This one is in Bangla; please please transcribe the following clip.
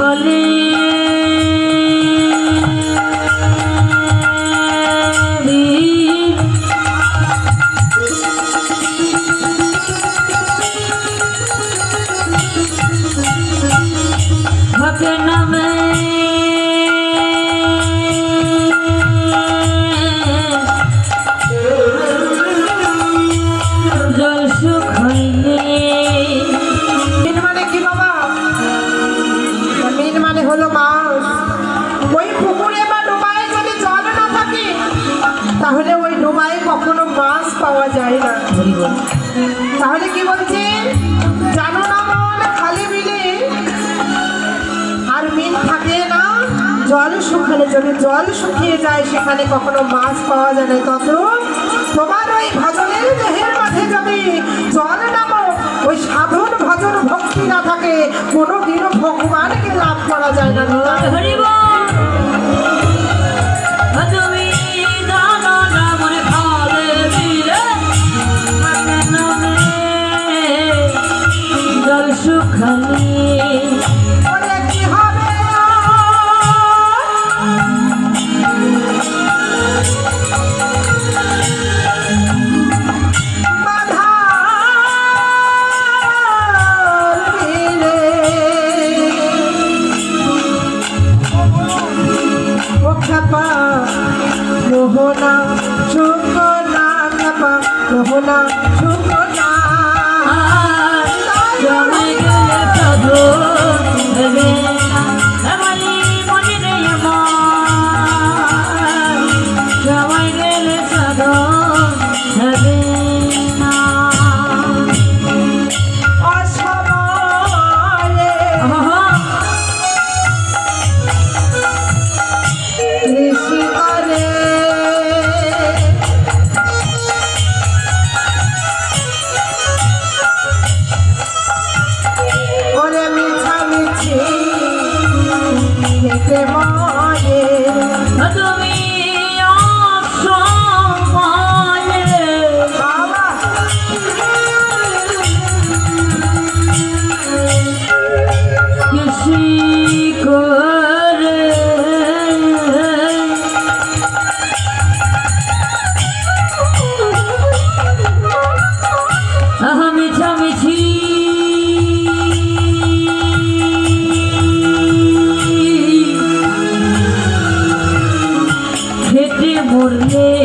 সুখলে হকে নামে জল সুখলে মানে কি বাবা? মিন মানে হলো মাছ। ওই পুকুরে বা ডোবায় যদি জল না থাকে তাহলে ওই ডোবায় কখনো মাছ পাওয়া যায় না। তাহলে কি বলছে? জানো না মন খালি বিলে আর মিন থাকে না জল শুকালে, যদি জল শুকিয়ে যায় সেখানে কখনো মাছ পাওয়া যায় না। তত তোমার ওই ভজনের দেহের মাঝে যদি জল নামো, ওই সাধন ভজন ভক্তি না থাকে কোনো দিনও ভগবানকে লাভ করা যায় না। তুমি জানো না মনে ভালে দিলে হকে নামে জল সুখলে ওরে কি হবে মোহনা শুকনা খাপা মোহনা শুকনা জমে গেলে সাধু হবে না আমারই মনে নেই আমার জমে গেলে সাধু হবে না অসময়ে ঋষি করে ওরে মিছামিছি থেকে মনে তুমি অসময়ে বাবা কৃষি করে মিছামিছি খেতে মরলে